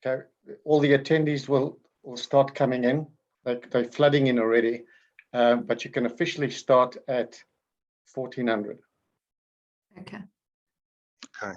Okay, all the attendees will start coming in. They're flooding in already, but you can officially start at 1400. Okay. Okay.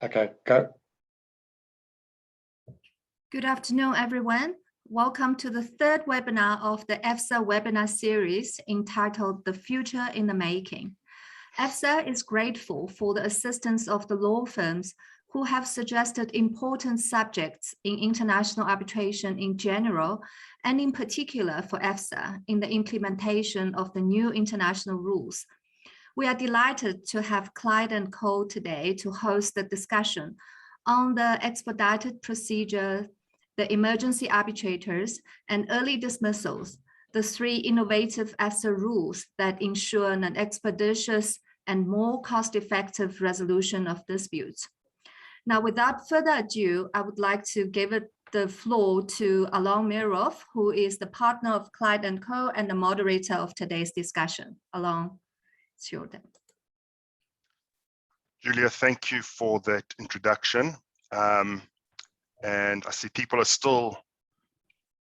Okay, go. Good afternoon, everyone. Welcome to the third webinar of the AFSA webinar series entitled The Future in the Making. AFSA is grateful for the assistance of the law firms who have suggested important subjects in international arbitration in general, and in particular for AFSA in the implementation of the new international rules. We are delighted to have Clyde & Co today to host the discussion on the expedited procedure, the emergency arbitrators, and early dismissals, the three innovative AFSA rules that ensure an expeditious and more cost-effective resolution of disputes. Now, without further ado, I would like to give the floor to Alon Mirov, who is the partner of Clyde & Co and the moderator of today's discussion. Alon, it's your turn. Julia, thank you for that introduction. And I see people are still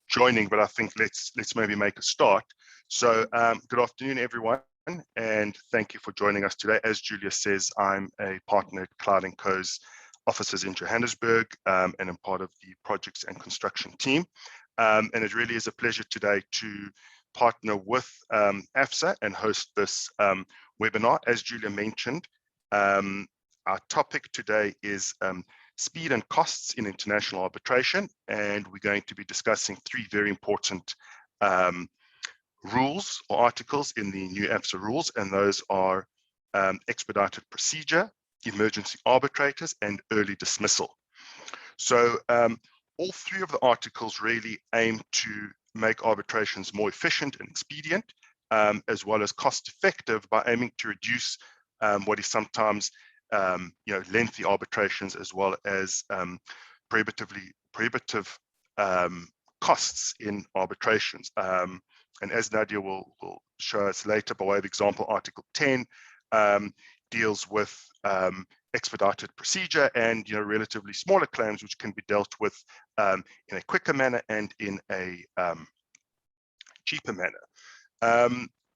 joining, but I think let's maybe make a start. So good afternoon, everyone, and thank you for joining us today. As Julia says, I'm a partner at Clyde & Co.'s offices in Johannesburg, and I'm part of the projects and construction team. And it really is a pleasure today to partner with AFSA and host this webinar. As Julia mentioned, our topic today is speed and costs in international arbitration, and we're going to be discussing three very important rules or articles in the new AFSA rules, and those are expedited procedure, emergency arbitrators, and early dismissal. So all three of the articles really aim to make arbitrations more efficient and expedient, as well as cost effective, by aiming to reduce what is sometimes lengthy arbitrations, as well as prohibitive costs in arbitrations. And as Nadia will show us later by way of example, Article 10 deals with expedited procedure and relatively smaller claims which can be dealt with in a quicker manner and in a cheaper manner.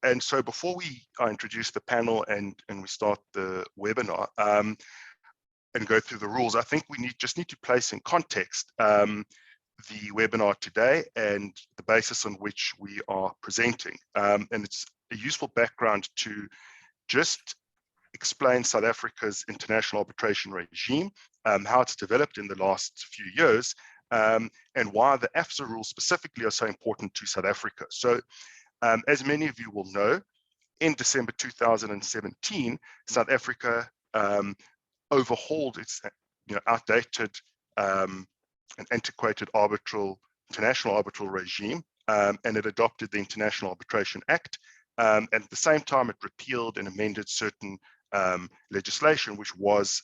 And so before I introduce the panel and we start the webinar and go through the rules, I think we just need to place in context the webinar today and the basis on which we are presenting. And it's a useful background to just explain South Africa's international arbitration regime, how it's developed in the last few years, and why the AFSA rules specifically are so important to South Africa. So as many of you will know, in December 2017, South Africa overhauled its outdated and antiquated international arbitral regime, and it adopted the International Arbitration Act. And at the same time, it repealed and amended certain legislation which was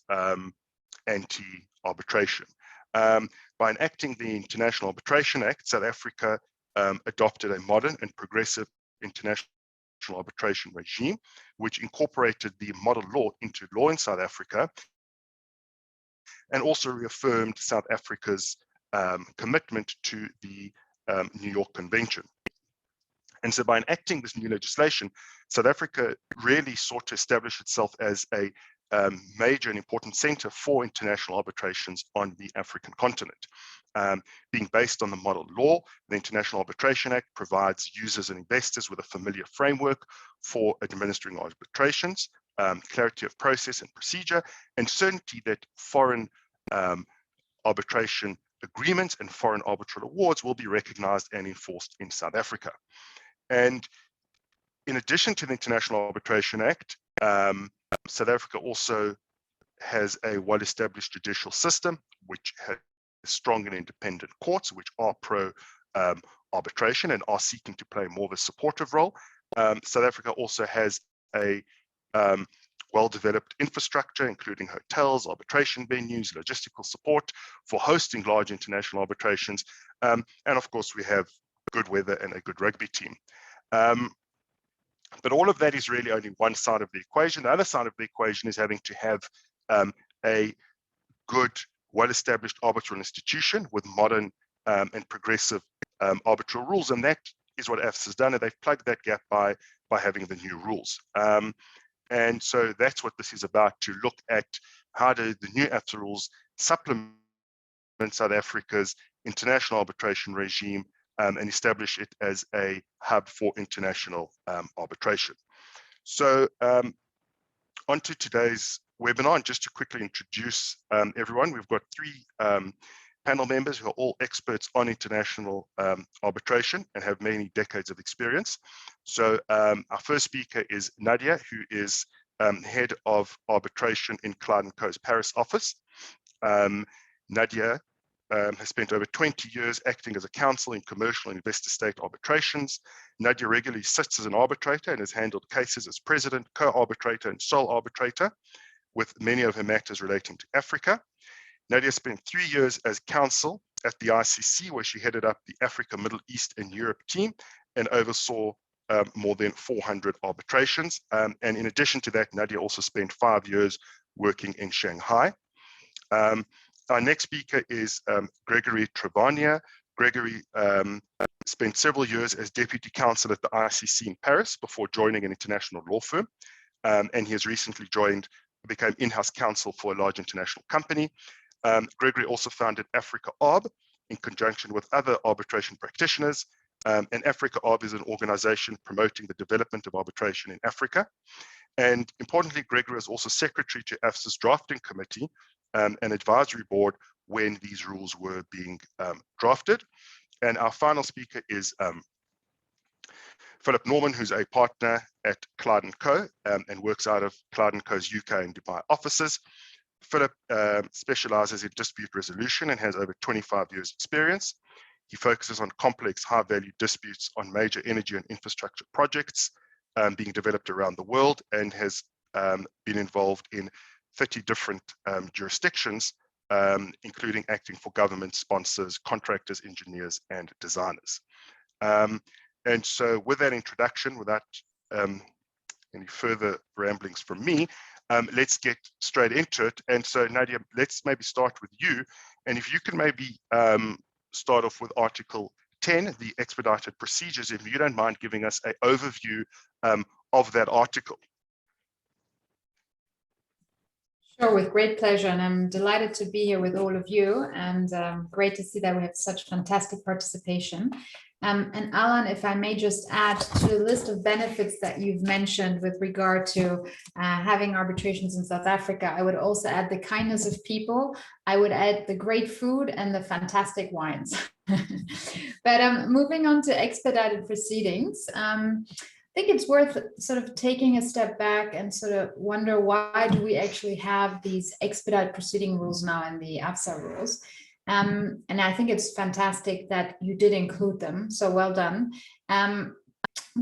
anti-arbitration. By enacting the International Arbitration Act, South Africa adopted a modern and progressive international arbitration regime, which incorporated the model law into law in South Africa, and also reaffirmed South Africa's commitment to the New York Convention. And so by enacting this new legislation, South Africa really sought to establish itself as a major and important center for international arbitrations on the African continent. Being based on the model law, the International Arbitration Act provides users and investors with a familiar framework for administering arbitrations, clarity of process and procedure, and certainty that foreign arbitration agreements and foreign arbitral awards will be recognized and enforced in South Africa. And in addition to the International Arbitration Act, South Africa also has a well-established judicial system, which has strong and independent courts, which are pro-arbitration and are seeking to play more of a supportive role. South Africa also has a well-developed infrastructure, including hotels, arbitration venues, logistical support for hosting large international arbitrations. And of course, we have good weather and a good rugby team. But all of that is really only one side of the equation. The other side of the equation is having to have a good, well-established arbitral institution with modern and progressive arbitral rules. And that is what AFSA has done, and they've plugged that gap by having the new rules. And so that's what this is about, to look at how do the new AFSA rules supplement South Africa's international arbitration regime and establish it as a hub for international arbitration. So on to today's webinar, and just to quickly introduce everyone, we've got three panel members who are all experts on international arbitration and have many decades of experience. So our first speaker is Nadia, who is head of arbitration in Clyde & Co.'s Paris office. Nadia has spent over 20 years acting as a counsel in commercial and investor state arbitrations. Nadia regularly sits as an arbitrator and has handled cases as president, co-arbitrator, and sole arbitrator, with many of her matters relating to Africa. Nadia spent 3 years as counsel at the ICC, where she headed up the Africa, Middle East, and Europe team and oversaw more than 400 arbitrations. And in addition to that, Nadia also spent 5 years working in Shanghai. Our next speaker is Gregory Travania. Gregory spent several years as deputy counsel at the ICC in Paris before joining an international law firm. And he has recently became in-house counsel for a large international company. Gregory also founded Africa Arb in conjunction with other arbitration practitioners. And Africa Arb is an organization promoting the development of arbitration in Africa. And importantly, Gregory is also secretary to AFSA's drafting committee and advisory board when these rules were being drafted. And our final speaker is Philip Norman, who's a partner at Clyde & Co. And works out of Clyde & Co.'s UK and Dubai offices. Philip specializes in dispute resolution and has over 25 years experience. He focuses on complex, high-value disputes on major energy and infrastructure projects being developed around the world, and has been involved in 30 different jurisdictions, including acting for government, sponsors, contractors, engineers, and designers. And so with that introduction, without any further ramblings from me, let's get straight into it. And so Nadia, let's maybe start with you. And if you can maybe start off with Article 10, the expedited procedures, if you don't mind giving us an overview of that article. Sure, with great pleasure. And I'm delighted to be here with all of you, and great to see that we have such fantastic participation. And Alan, if I may just add to the list of benefits that you've mentioned with regard to having arbitrations in South Africa, I would also add the kindness of people. I would add the great food and the fantastic wines. But moving on to expedited proceedings, I think it's worth sort of taking a step back and sort of wonder, why do we actually have these expedited proceeding rules now in the AFSA rules? And I think it's fantastic that you did include them, so well done. I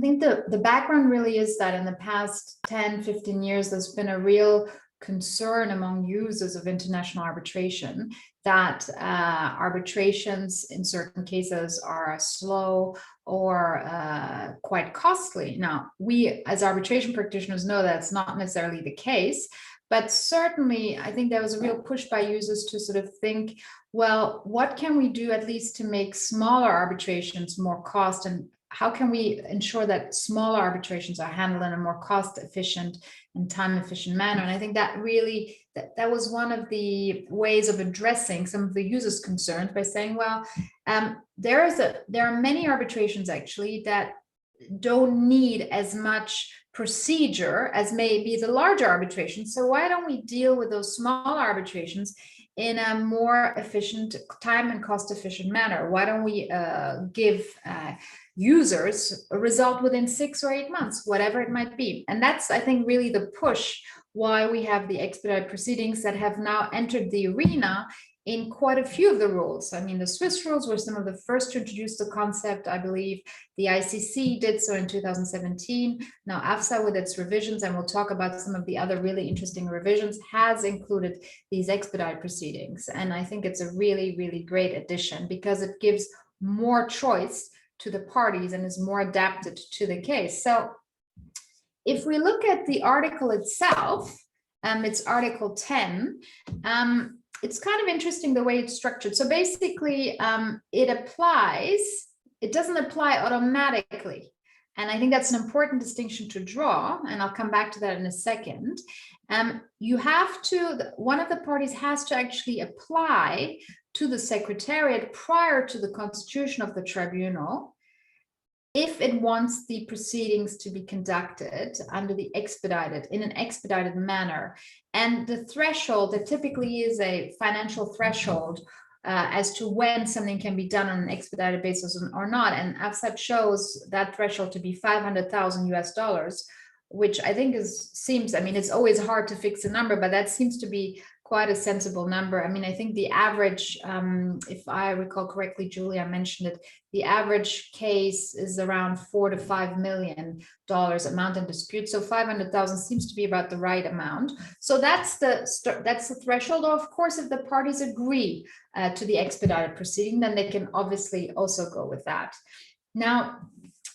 think the background really is that in the past 10, 15 years, there's been a real concern among users of international arbitration that arbitrations in certain cases are slow or quite costly. Now, we as arbitration practitioners know that's not necessarily the case, but certainly I think there was a real push by users to sort of think, well, what can we do at least to make smaller arbitrations more cost, and how can we ensure that smaller arbitrations are handled in a more cost efficient and time efficient manner? And I think that really, that was one of the ways of addressing some of the users' concerns by saying, well, there are many arbitrations actually that don't need as much procedure as maybe the larger arbitrations. So why don't we deal with those small arbitrations in a more efficient, time and cost efficient manner? Why don't we give users a result within 6 or 8 months, whatever it might be? And that's, I think, really the push why we have the expedited proceedings that have now entered the arena in quite a few of the rules. I mean, the Swiss rules were some of the first to introduce the concept, I believe. The ICC did so in 2017. Now AFSA, with its revisions, and we'll talk about some of the other really interesting revisions, has included these expedited proceedings. And I think it's a really, really great addition because it gives more choice to the parties and is more adapted to the case. So if we look at the article itself, it's Article 10, it's kind of interesting the way it's structured. So basically, it doesn't apply automatically. And I think that's an important distinction to draw, and I'll come back to that in a second. You have to, one of the parties has to actually apply to the Secretariat prior to the constitution of the tribunal if it wants the proceedings to be conducted under the expedited, in an expedited manner. And the threshold, there typically is a financial threshold as to when something can be done on an expedited basis or not. And AFSA shows that threshold to be $500,000 US, which I think seems, I mean, it's always hard to fix a number, but that seems to be quite a sensible number. I mean, I think the average, if I recall correctly, Julia mentioned it, the average case is around $4 to $5 million amount in dispute. So 500,000 seems to be about the right amount. So that's the threshold. Of course, if the parties agree to the expedited proceeding, then they can obviously also go with that. Now,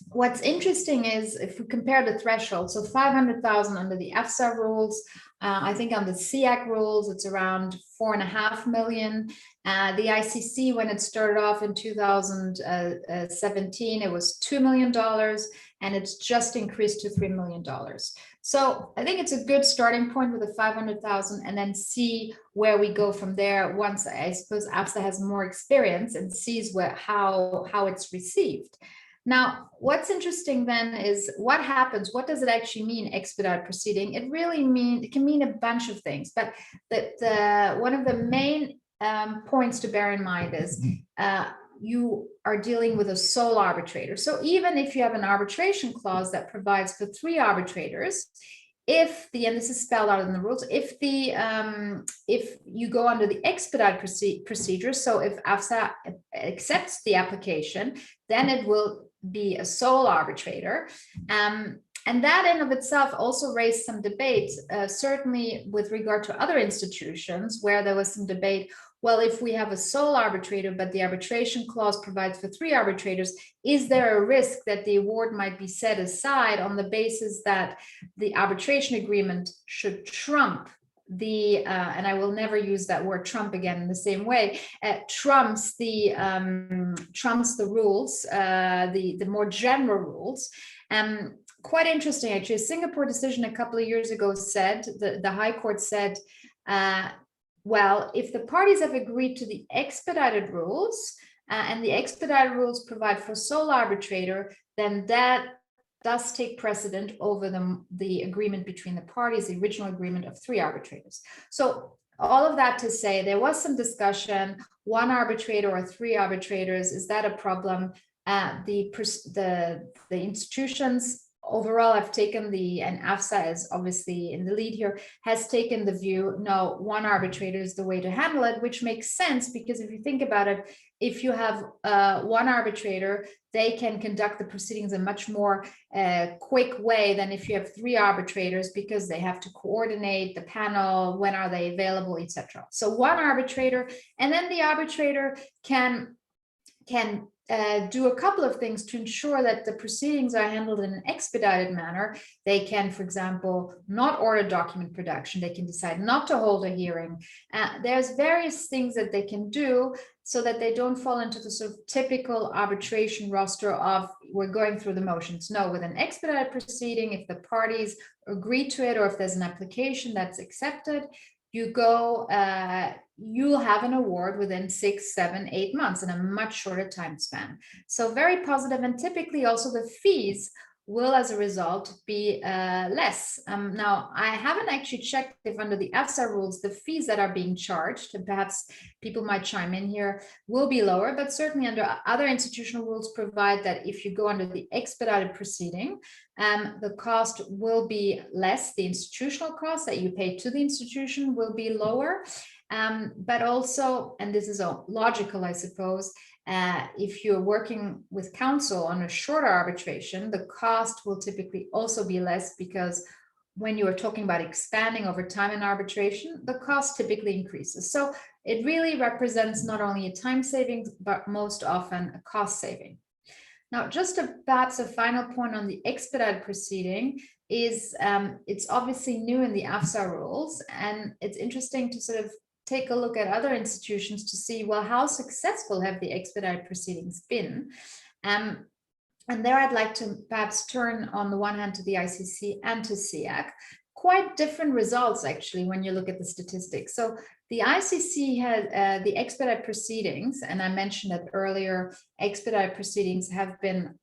what's interesting is if we compare the threshold, so 500,000 under the AFSA rules, I think on the SIAC rules, it's around 4.5 million. The ICC, when it started off in 2017, it was $2 million, and it's just increased to $3 million. So I think it's a good starting point with the 500,000, and then see where we go from there once, I suppose, AFSA has more experience and sees how it's received. Now, what's interesting then is what happens, what does it actually mean, expedited proceeding? It really it can mean a bunch of things, but one of the main points to bear in mind is you are dealing with a sole arbitrator. So even if you have an arbitration clause that provides for 3 arbitrators, and this is spelled out in the rules, if you go under the expedited procedure, so if AFSA accepts the application, then it will be a sole arbitrator. And that in of itself also raised some debate, certainly with regard to other institutions where there was some debate. Well, if we have a sole arbitrator, but the arbitration clause provides for 3 arbitrators, is there a risk that the award might be set aside on the basis that the arbitration agreement should trump and I will never use that word trump again in the same way, trumps the rules, the more general rules. Quite interesting, actually. A Singapore decision a couple of years ago said, the High Court said, well, if the parties have agreed to the expedited rules, and the expedited rules provide for sole arbitrator, then that does take precedent over the agreement between the parties, the original agreement of 3 arbitrators. So all of that to say, there was some discussion, 1 arbitrator or 3 arbitrators, is that a problem? The institutions overall, I've taken and AFSA is obviously in the lead here, has taken the view, no, one arbitrator is the way to handle it, which makes sense because if you think about it, if you have one arbitrator, they can conduct the proceedings in a much more quick way than if you have three arbitrators, because they have to coordinate the panel, when are they available, etc. So one arbitrator, and then the arbitrator can do a couple of things to ensure that the proceedings are handled in an expedited manner. They can, for example, not order document production. They can decide not to hold a hearing. There's various things that they can do so that they don't fall into the sort of typical arbitration roster of we're going through the motions. No, with an expedited proceeding, if the parties agree to it or if there's an application that's accepted, you go, you'll have an award within 6, 7, 8 months in a much shorter time span. So very positive, and typically also the fees will, as a result, be less. Now, I haven't actually checked if under the AFSA rules, the fees that are being charged, and perhaps people might chime in here, will be lower, but certainly under other institutional rules provide that if you go under the expedited proceeding, the cost will be less. The institutional cost that you pay to the institution will be lower. But also, and this is logical, I suppose, if you're working with counsel on a shorter arbitration, the cost will typically also be less, because when you are talking about expanding over time in arbitration, the cost typically increases. So it really represents not only a time saving, but most often a cost saving. Now, just perhaps a final point on the expedited proceeding is it's obviously new in the AFSA rules, and it's interesting to sort of take a look at other institutions to see, well, how successful have the expedited proceedings been? And there I'd like to perhaps turn on the one hand to the ICC and to SIAC. Quite different results, actually, when you look at the statistics. So the ICC had the expedited proceedings, and I mentioned that earlier, expedited proceedings have been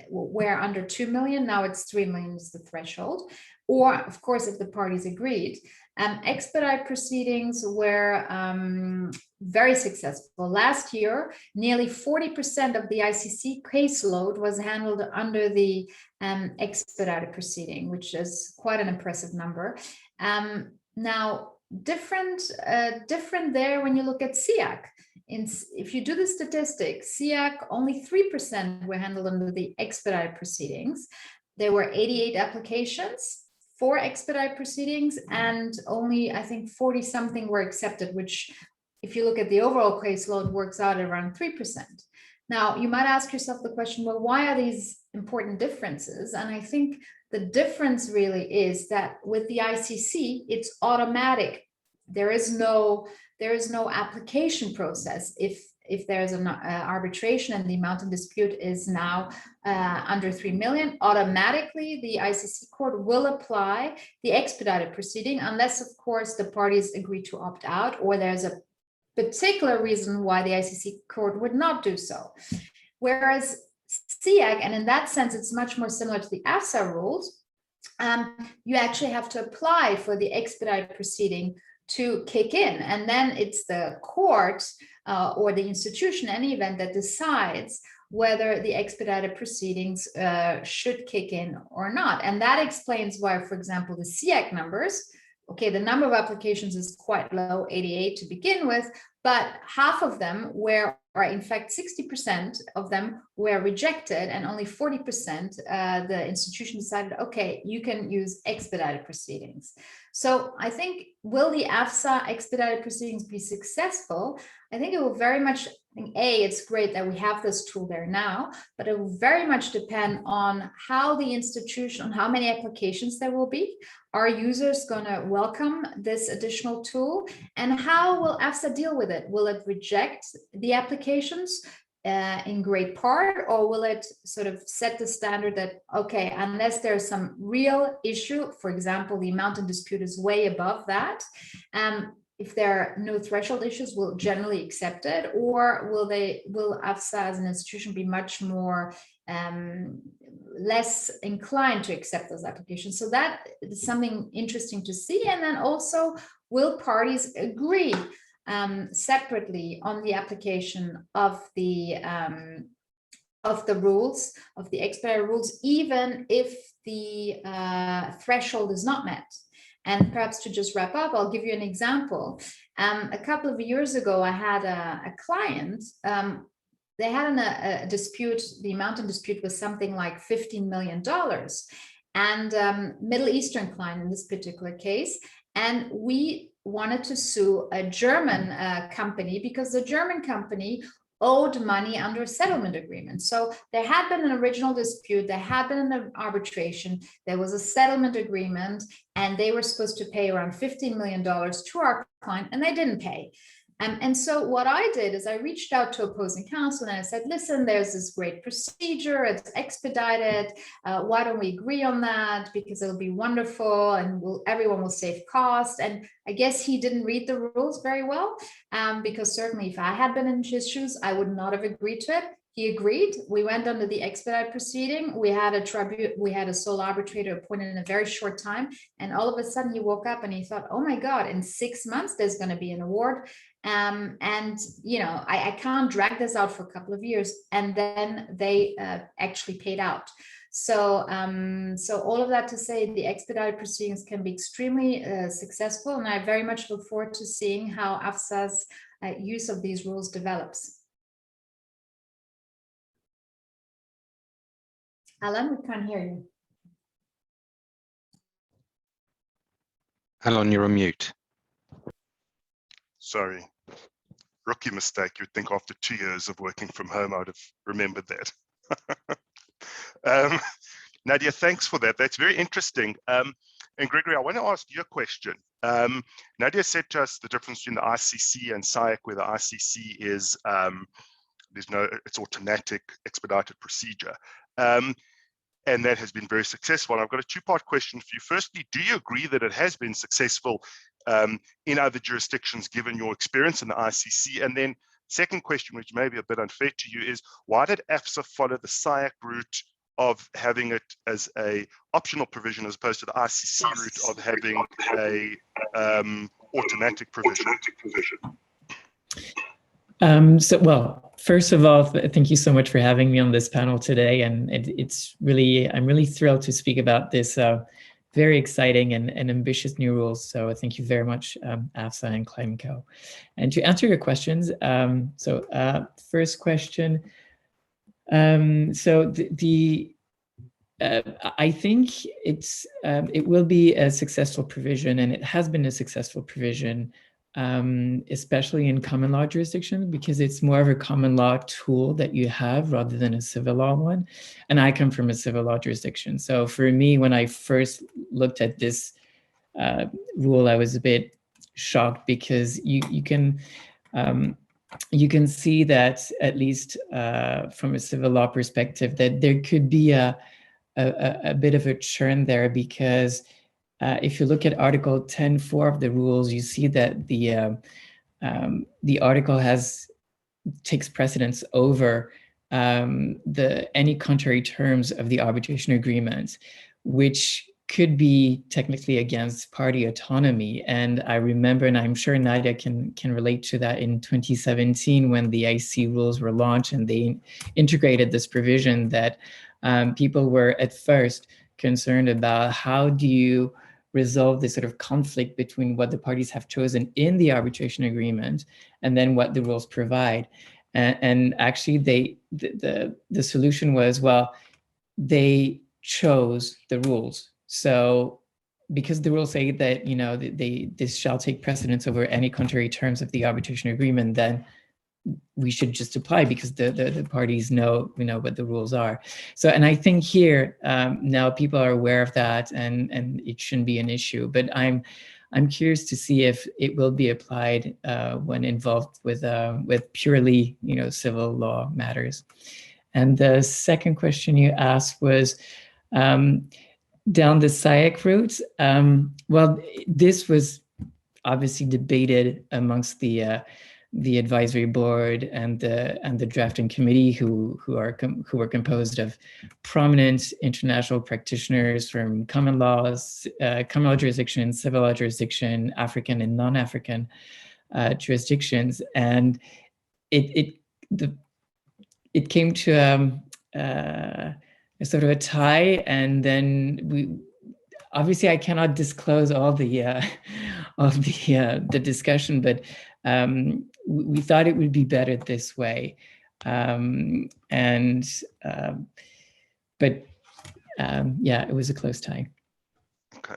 where under 2 million, now it's 3 million is the threshold, or of course, if the parties agreed. Expedited proceedings were very successful. Last year, nearly 40% of the ICC caseload was handled under the expedited proceeding, which is quite an impressive number. Now, different there when you look at SIAC. If you do the statistics, SIAC, only 3% were handled under the expedited proceedings. There were 88 applications for expedited proceedings, and only, I think, 40 something were accepted, which, if you look at the overall caseload, works out around 3%. Now, you might ask yourself the question, well, why are these important differences? And I think the difference really is that with the ICC, it's automatic. There is no application process. If there's an arbitration and the amount in dispute is now under 3 million, automatically the ICC court will apply the expedited proceeding, unless, of course, the parties agree to opt out, or there's a particular reason why the ICC court would not do so. Whereas SIAC, and in that sense, it's much more similar to the AFSA rules, you actually have to apply for the expedited proceeding to kick in, and then it's the court or the institution, in any event, that decides whether the expedited proceedings should kick in or not. And that explains why, for example, the SIAC numbers, okay, the number of applications is quite low, 88 to begin with, but half of them were, or in fact 60% of them were rejected, and only 40% the institution decided, okay, you can use expedited proceedings. So I think, will the AFSA expedited proceedings be successful? I think it will very much, it's great that we have this tool there now, but it will very much depend on how the institution, on how many applications there will be. Are users going to welcome this additional tool? And how will AFSA deal with it? Will it reject the applications in great part, or will it sort of set the standard that, okay, unless there's some real issue, for example, the amount in dispute is way above that, if there are no threshold issues, will generally accept it, or will AFSA as an institution be much more less inclined to accept those applications? So that is something interesting to see. And then also, will parties agree separately on the application of the of the rules, of the expedited rules, even if the threshold is not met. And perhaps to just wrap up, I'll give you an example. A couple of years ago, I had a client. They had a dispute. The amount in dispute was something like $15 million, and Middle Eastern client in this particular case. And we wanted to sue a German company because the German company owed money under a settlement agreement. So there had been an original dispute, there had been an arbitration, there was a settlement agreement, and they were supposed to pay around $15 million to our client, and they didn't pay. And so what I did is I reached out to opposing counsel and I said, listen, there's this great procedure, it's expedited. Why don't we agree on that? Because it'll be wonderful and everyone will save cost. And I guess he didn't read the rules very well, because certainly if I had been in his shoes, I would not have agreed to it. He agreed. We went under the expedited proceeding. We had a sole arbitrator appointed in a very short time. And all of a sudden he woke up and he thought, oh my God, in 6 months, there's going to be an award. And, you know, I can't drag this out for a couple of years. And then they actually paid out. So, so all of that to say, the expedited proceedings can be extremely successful. And I very much look forward to seeing how AFSA's use of these rules develops. Alan, we can't hear you. Alan, you're on mute. Sorry, rookie mistake. You'd think after 2 years of working from home, I would have remembered that. Nadia, thanks for that. That's very interesting. And Gregory, I want to ask you a question. Nadia said to us the difference between the ICC and psych, where the ICC is, it's automatic expedited procedure. And that has been very successful. And I've got a two-part question for you. Firstly, do you agree that it has been successful in other jurisdictions, given your experience in the ICC? And then second question, which may be a bit unfair to you, is why did AFSA follow the SIAC route of having it as a optional provision as opposed to the ICC route of having a automatic provision? Well, first of all, thank you so much for having me on this panel today. And I'm really thrilled to speak about this very exciting and ambitious new rules. So thank you very much, AFSA and Klein & Co. And to answer your questions, first question. I think it will be a successful provision, and it has been a successful provision, especially in common law jurisdictions, because it's more of a common law tool that you have rather than a civil law one. And I come from a civil law jurisdiction. So for me, when I first looked at this rule, I was a bit shocked, because you can see that, at least from a civil law perspective, that there could be a bit of a churn there, because if you look at Article 10.4 of the rules, you see that the article takes precedence over any contrary terms of the arbitration agreement, which could be technically against party autonomy. And I remember, and I'm sure Nadia can relate to that, in 2017, when the IC rules were launched and they integrated this provision, that people were at first concerned about how do you resolve this sort of conflict between what the parties have chosen in the arbitration agreement and then what the rules provide. And actually, the solution was, well, they chose the rules. So because the rules say that, this shall take precedence over any contrary terms of the arbitration agreement, then we should just apply, because the parties know what the rules are. So, and I think here now people are aware of that, and it shouldn't be an issue. But I'm curious to see if it will be applied when involved with purely civil law matters. And the second question you asked was down the SIAC route. Well, this was obviously debated amongst the advisory board and the drafting committee, who were composed of prominent international practitioners from common law jurisdiction, civil law jurisdiction, African and non-African jurisdictions, and it came to sort of a tie, and then we obviously I cannot disclose all the the discussion, but we thought it would be better this way, yeah, it was a close tie. Okay.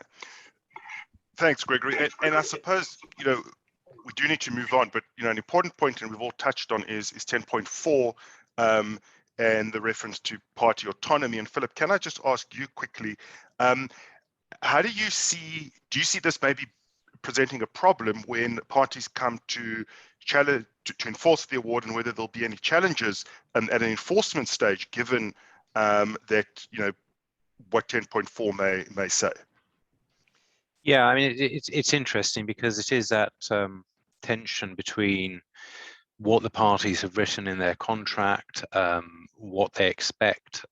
Thanks, Gregory. And I suppose, we do need to move on, but, an important point, and we've all touched on, is 10.4 and the reference to party autonomy. And Philip, can I just ask you quickly, how do you see this maybe presenting a problem when parties come to challenge to enforce the award, and whether there'll be any challenges at an enforcement stage, given that, what 10.4 may say? Yeah, I mean, it's interesting because it is that tension between what the parties have written in their contract, what they expect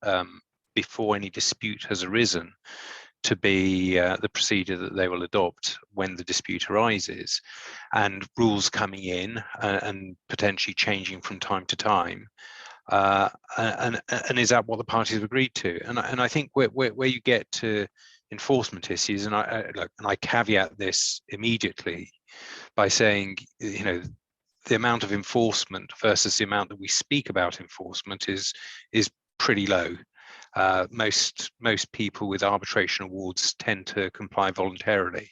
before any dispute has arisen to be the procedure that they will adopt when the dispute arises, and rules coming in and potentially changing from time to time. And is that what the parties have agreed to? And I think where you get to enforcement issues, and I caveat this immediately by saying, the amount of enforcement versus the amount that we speak about enforcement is pretty low. Most people with arbitration awards tend to comply voluntarily,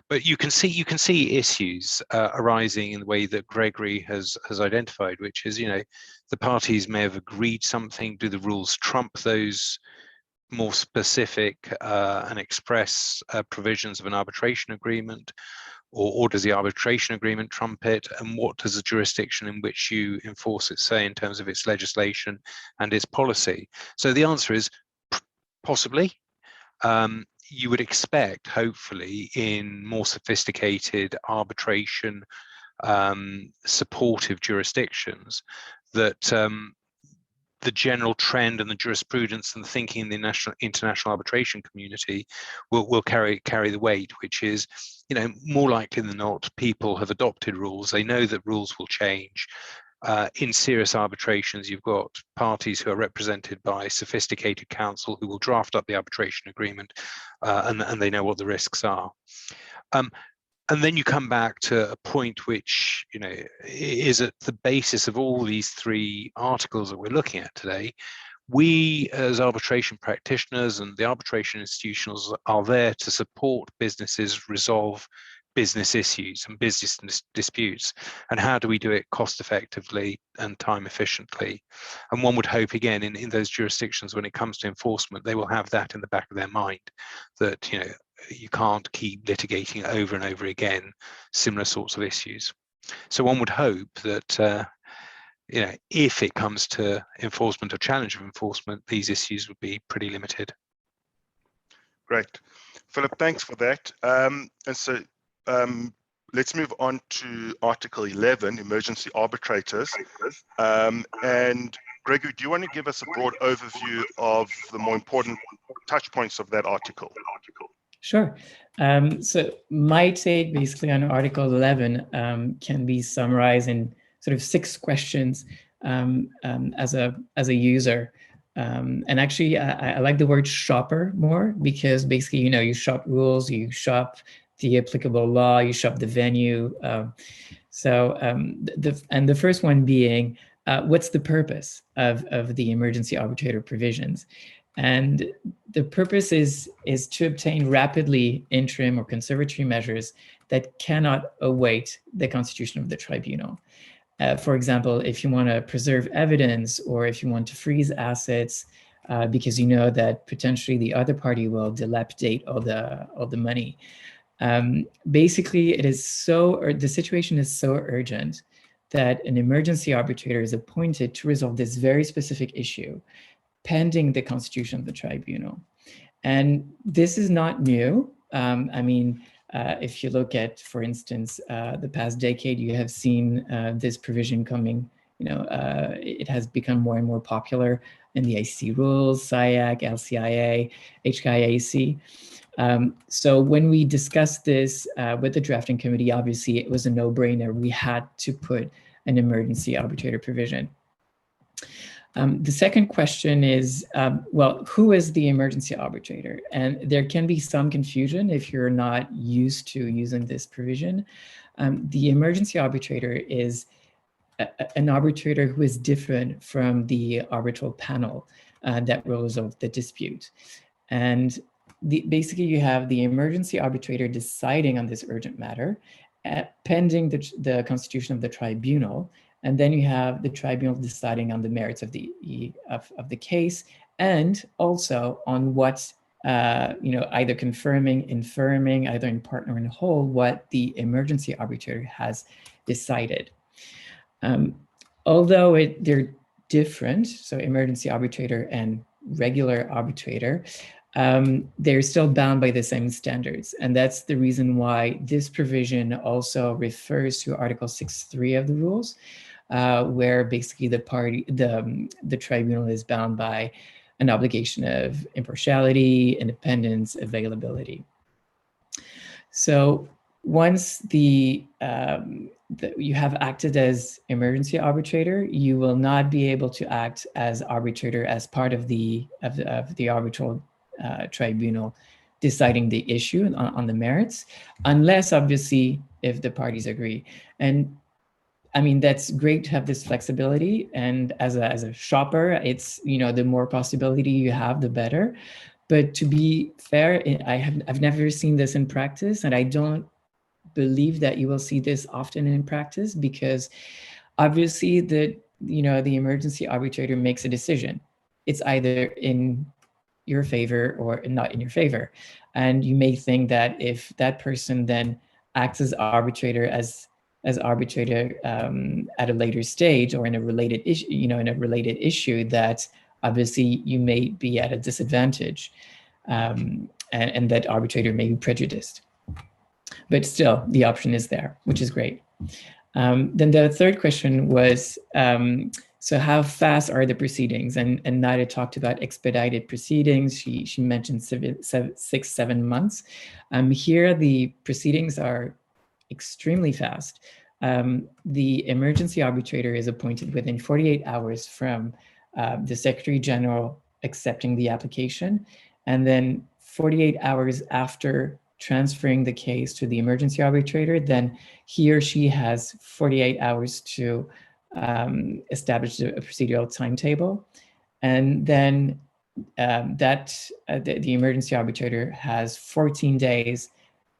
but you can see issues arising in the way that Gregory has identified, which is, the parties may have agreed something. Do the rules trump those more specific and express provisions of an arbitration agreement, or does the arbitration agreement trump it? And what does the jurisdiction in which you enforce it say in terms of its legislation and its policy? So the answer is possibly. You would expect, hopefully, in more sophisticated arbitration supportive jurisdictions, that the general trend and the jurisprudence and the thinking in the international arbitration community will carry the weight, which is, more likely than not, people have adopted rules. They know that rules will change. In serious arbitrations, you've got parties who are represented by sophisticated counsel who will draft up the arbitration agreement, and they know what the risks are. And then you come back to a point which, is at the basis of all these three articles that we're looking at today. We, as arbitration practitioners and the arbitration institutions, are there to support businesses resolve business issues and business disputes. And how do we do it cost effectively and time efficiently? And one would hope, again, in those jurisdictions, when it comes to enforcement, they will have that in the back of their mind, that, you can't keep litigating over and over again similar sorts of issues. So one would hope that if it comes to enforcement or challenge of enforcement, these issues would be pretty limited. Great, Philip, thanks for that. And so let's move on to Article 11, emergency arbitrators. And Gregory, do you want to give us a broad overview of the more important touch points of that article? Sure. So my take basically on Article 11 can be summarized in sort of 6 questions as a user. And actually, I like the word shopper more, because basically, you shop rules, you shop the applicable law, you shop the venue. The first one being, what's the purpose of the emergency arbitrator provisions? And the purpose is to obtain rapidly interim or conservatory measures that cannot await the constitution of the tribunal. For example, if you want to preserve evidence, or if you want to freeze assets because you know that potentially the other party will dilapidate all the money. Basically, the situation is so urgent that an emergency arbitrator is appointed to resolve this very specific issue, pending the constitution of the tribunal. And this is not new. If you look at, for instance, the past decade, you have seen this provision coming, it has become more and more popular in the ICC rules, SIAC, LCIA, HKIAC. So when we discussed this with the drafting committee, obviously it was a no-brainer. We had to put an emergency arbitrator provision. The second question is, well, who is the emergency arbitrator? And there can be some confusion if you're not used to using this provision. The emergency arbitrator is an arbitrator who is different from the arbitral panel that will resolve the dispute. And basically you have the emergency arbitrator deciding on this urgent matter pending the constitution of the tribunal. And then you have the tribunal deciding on the merits of the case, and also on what, either confirming, infirming, either in part or in whole, what the emergency arbitrator has decided. Although they're different, so emergency arbitrator and regular arbitrator, they're still bound by the same standards. And that's the reason why this provision also refers to Article 6.3 of the rules, where basically the tribunal is bound by an obligation of impartiality, independence, availability. So once you have acted as emergency arbitrator, you will not be able to act as arbitrator as part of the arbitral tribunal deciding the issue on the merits, unless obviously if the parties agree. And I mean, that's great to have this flexibility. And as a shopper, it's, the more possibility you have, the better. But to be fair, I've never seen this in practice, and I don't believe that you will see this often in practice, because obviously the emergency arbitrator makes a decision. It's either in your favor or not in your favor. And you may think that if that person then acts as arbitrator at a later stage or in a related issue, that obviously you may be at a disadvantage, and that arbitrator may be prejudiced. But still, the option is there, which is great. Then the third question was, so how fast are the proceedings? And Nadia talked about expedited proceedings. She mentioned 6-7 months. Here, the proceedings are extremely fast. The emergency arbitrator is appointed within 48 hours from the Secretary General accepting the application, and then 48 hours after transferring the case to the emergency arbitrator, then he or she has 48 hours to establish a procedural timetable. And then the emergency arbitrator has 14 days,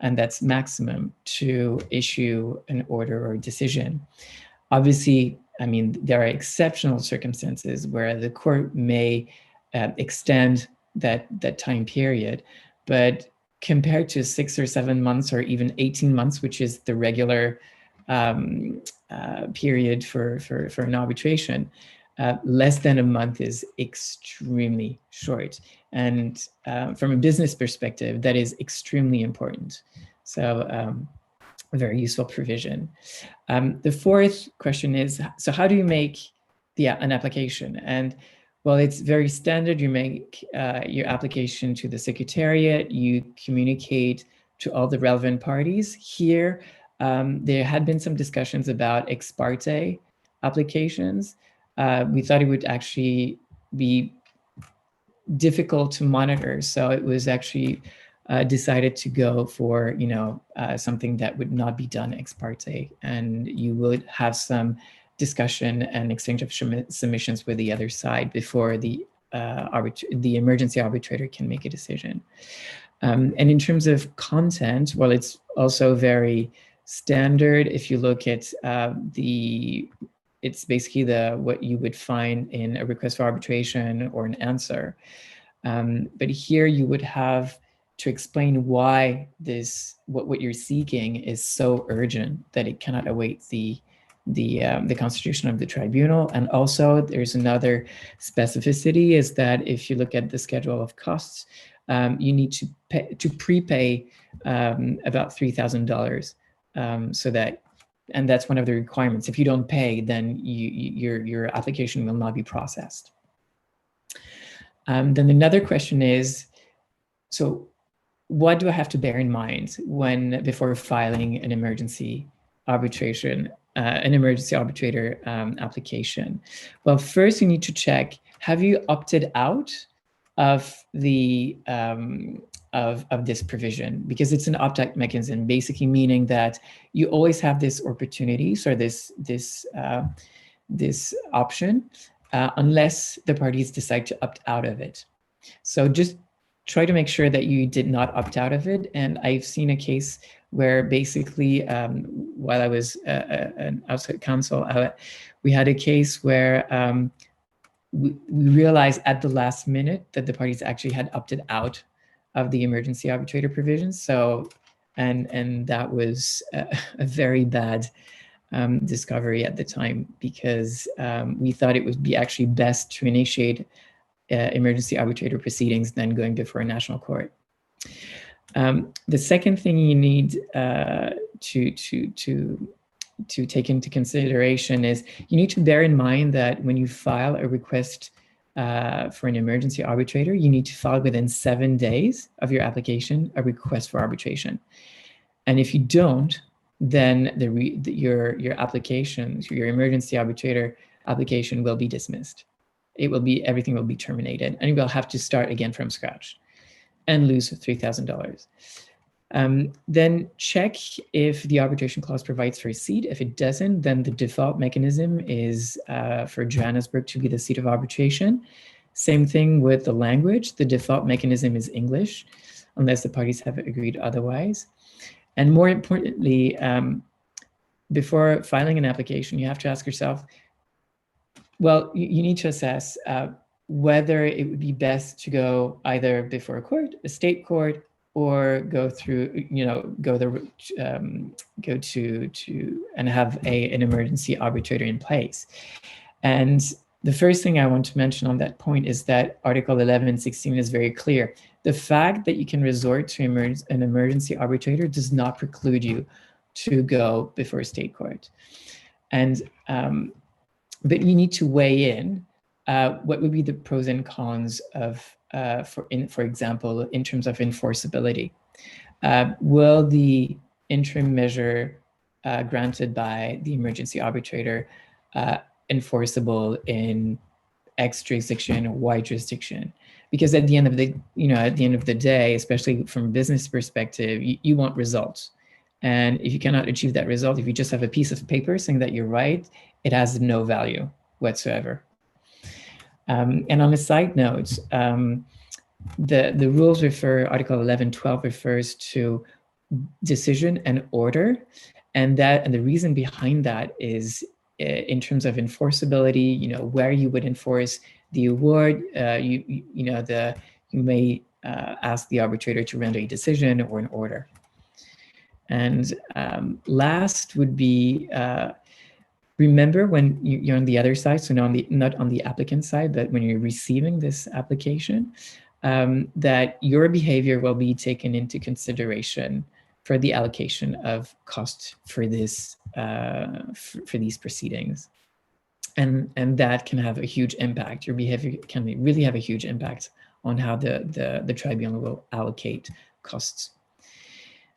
and that's maximum, to issue an order or decision. Obviously, I mean, there are exceptional circumstances where the court may extend that time period, but compared to 6 or 7 months or even 18 months, which is the regular period for an arbitration, less than a month is extremely short. And from a business perspective, that is extremely important. So a very useful provision. The fourth question is, so how do you make an application? And well, it's very standard. You make your application to the Secretariat, you communicate to all the relevant parties. Here, there had been some discussions about ex parte applications. We thought it would actually be difficult to monitor. So it was actually decided to go for, something that would not be done ex parte, and you would have some discussion and exchange of submissions with the other side before the emergency arbitrator can make a decision. And in terms of content, well, it's also very standard. If you look at it's basically what you would find in a request for arbitration or an answer. But here you would have to explain why what you're seeking is so urgent that it cannot await the constitution of the tribunal. And also there's another specificity, is that if you look at the schedule of costs, you need to prepay about $3,000, so that, and that's one of the requirements. If you don't pay, then your application will not be processed. Then another question is, so what do I have to bear in mind before filing an emergency arbitration? an emergency arbitrator application? Well, first you need to check, have you opted out of the of this provision? Because it's an opt-out mechanism, basically meaning that you always have this opportunity, so this option, unless the parties decide to opt out of it. So just try to make sure that you did not opt out of it. And I've seen a case where basically, while I was an outside counsel, we had a case where we realized at the last minute that the parties actually had opted out of the emergency arbitrator provisions. So, and that was a very bad discovery at the time, because we thought it would be actually best to initiate emergency arbitrator proceedings than going before a national court. The second thing you need to take into consideration is you need to bear in mind that when you file a request for an emergency arbitrator, you need to file within 7 days of your application a request for arbitration. And if you don't, then your application, your emergency arbitrator application will be dismissed. Everything will be terminated, and you will have to start again from scratch and lose $3,000. Then check if the arbitration clause provides for a seat. If it doesn't, then the default mechanism is for Johannesburg to be the seat of arbitration. Same thing with the language. The default mechanism is English, unless the parties have agreed otherwise. And more importantly, before filing an application, you have to ask yourself, well, you need to assess whether it would be best to go either before a court, a state court, or go through, go to and have an emergency arbitrator in place. And the first thing I want to mention on that point is that Article 1116 is very clear. The fact that you can resort to an emergency arbitrator does not preclude you to go before a state court. And but you need to weigh in what would be the pros and cons of, for example, in terms of enforceability. Will the interim measure granted by the emergency arbitrator enforceable in X jurisdiction or Y jurisdiction? Because at the end of the day, especially from a business perspective, you want results. And if you cannot achieve that result, if you just have a piece of paper saying that you're right, it has no value whatsoever. And on a side note, the rules refer, Article 1112 refers to decision and order. And the reason behind that is in terms of enforceability, where you would enforce the award, you may ask the arbitrator to render a decision or an order. And last would be, remember when you're on the other side, so not on the applicant side, but when you're receiving this application, that your behavior will be taken into consideration for the allocation of cost for this for these proceedings, and that can have a huge impact. Your behavior can really have a huge impact on how the tribunal will allocate costs.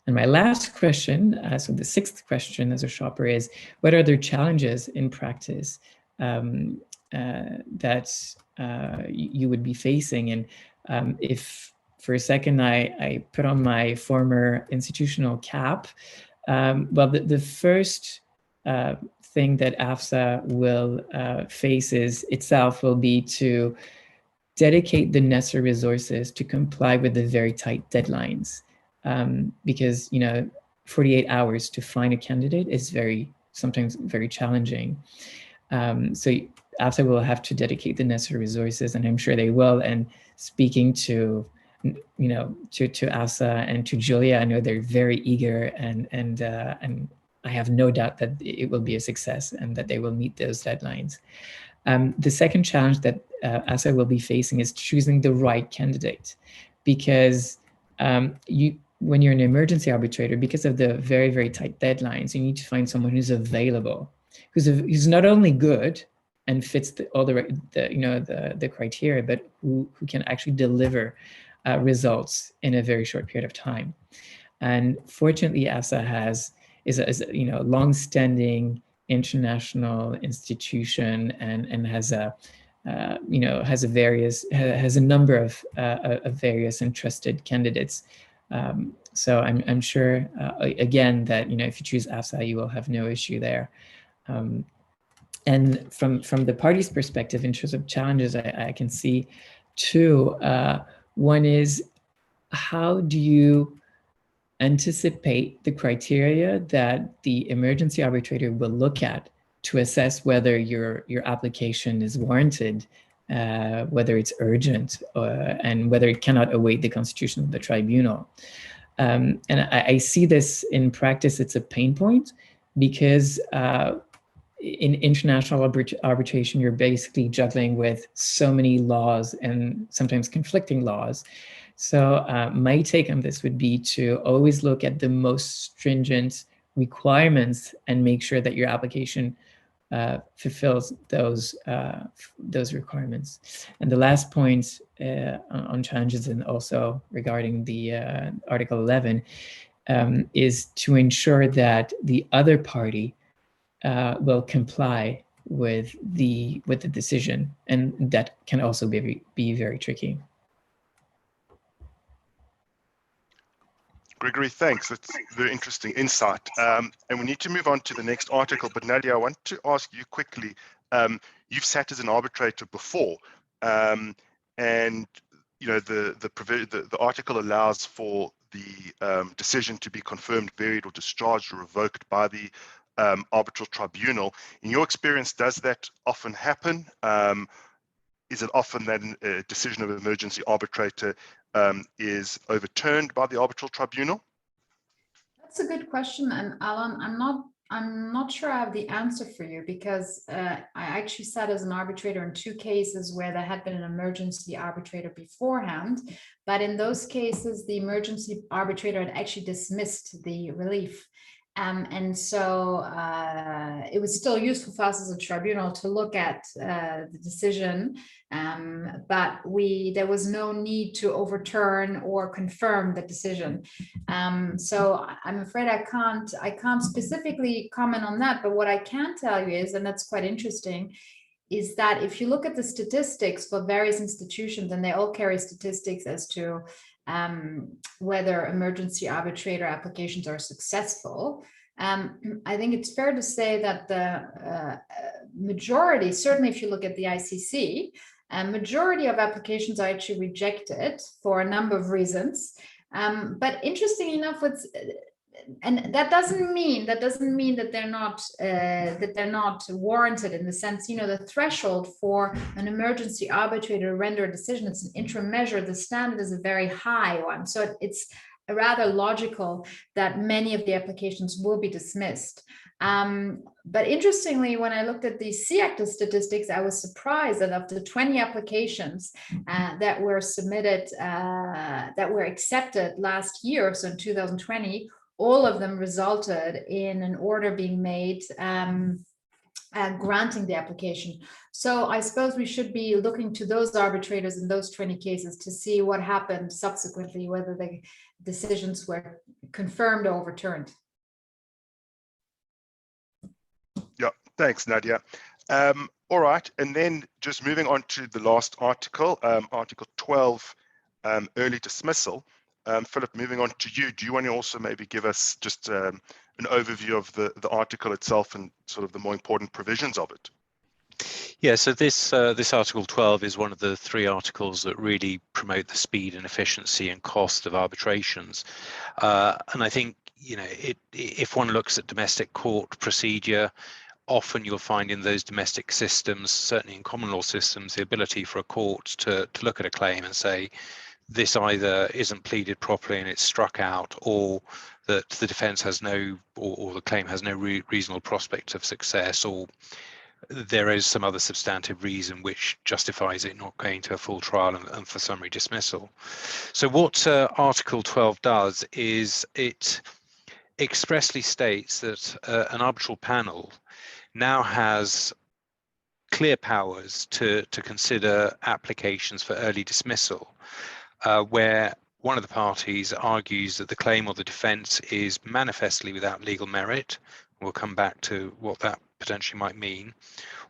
And my last question, so the sixth question as a shopper, is what are the challenges in practice that you would be facing? And if for a second I put on my former institutional cap, well, the first thing that AFSA will face will be to dedicate the necessary resources to comply with the very tight deadlines. Because 48 hours to find a candidate is sometimes very challenging. So AFSA will have to dedicate the necessary resources, and I'm sure they will. And speaking to AFSA and to Julia, I know they're very eager, and I have no doubt that it will be a success and that they will meet those deadlines. The second challenge that AFSA will be facing is choosing the right candidate, because when you're an emergency arbitrator, because of the very, very tight deadlines, you need to find someone who's available, who's not only good and fits all the criteria, but who can actually deliver results in a very short period of time. And fortunately, AFSA is a long-standing international institution and has a has a number of various interested candidates. So I'm sure again that if you choose AFSA, you will have no issue there. And from the party's perspective, in terms of challenges, I can see two. One is, how do you anticipate the criteria that the emergency arbitrator will look at to assess whether your application is warranted, whether it's urgent, and whether it cannot await the constitution of the tribunal. And I see this in practice. It's a pain point because in international arbitration, you're basically juggling with so many laws and sometimes conflicting laws. So my take on this would be to always look at the most stringent requirements and make sure that your application fulfills those requirements. And the last point on challenges, and also regarding the Article 11, is to ensure that the other party will comply with the decision, and that can also be very tricky. Gregory, thanks. That's very interesting insight. And we need to move on to the next article. But Nadia, I want to ask you quickly. You've sat as an arbitrator before, and the article allows for the decision to be confirmed, varied, or discharged or revoked by the arbitral tribunal. In your experience, does that often happen? Is it often that a decision of emergency arbitrator is overturned by the arbitral tribunal? That's a good question, and Alan, I'm not sure I have the answer for you, because I actually sat as an arbitrator in 2 cases where there had been an emergency arbitrator beforehand, but in those cases the emergency arbitrator had actually dismissed the relief. And so it was still useful for us as a tribunal to look at the decision, but there was no need to overturn or confirm the decision. So I'm afraid I can't specifically comment on that, but what I can tell you is, and that's quite interesting, is that if you look at the statistics for various institutions, and they all carry statistics as to whether emergency arbitrator applications are successful, I think it's fair to say that the majority, certainly if you look at the ICC, majority of applications are actually rejected for a number of reasons. But interesting enough, and that doesn't mean that they're not warranted, in the sense, the threshold for an emergency arbitrator to render a decision, it's an interim measure. The standard is a very high one, so it's rather logical that many of the applications will be dismissed. But interestingly, when I looked at the C-Actor statistics, I was surprised that of the 20 applications that were submitted, that were accepted last year, so in 2020, all of them resulted in an order being made granting the application. So I suppose we should be looking to those arbitrators in those 20 cases to see what happened subsequently, whether the decisions were confirmed or overturned. Yeah, thanks, Nadia. All right, and then just moving on to the last article, Article 12, early dismissal. Philip, moving on to you, do you want to also maybe give us just an overview of the article itself and sort of the more important provisions of it? Yeah, so this Article 12 is one of the 3 articles that really promote the speed and efficiency and cost of arbitrations. And I think, if one looks at domestic court procedure, often you'll find in those domestic systems, certainly in common law systems, the ability for a court to look at a claim and say, this either isn't pleaded properly and it's struck out, or that the defence has no, or the claim has no reasonable prospect of success, or there is some other substantive reason which justifies it not going to a full trial and for summary dismissal. So what Article 12 does is it expressly states that an arbitral panel now has clear powers to consider applications for early dismissal, where one of the parties argues that the claim or the defence is manifestly without legal merit. We'll come back to what that potentially might mean,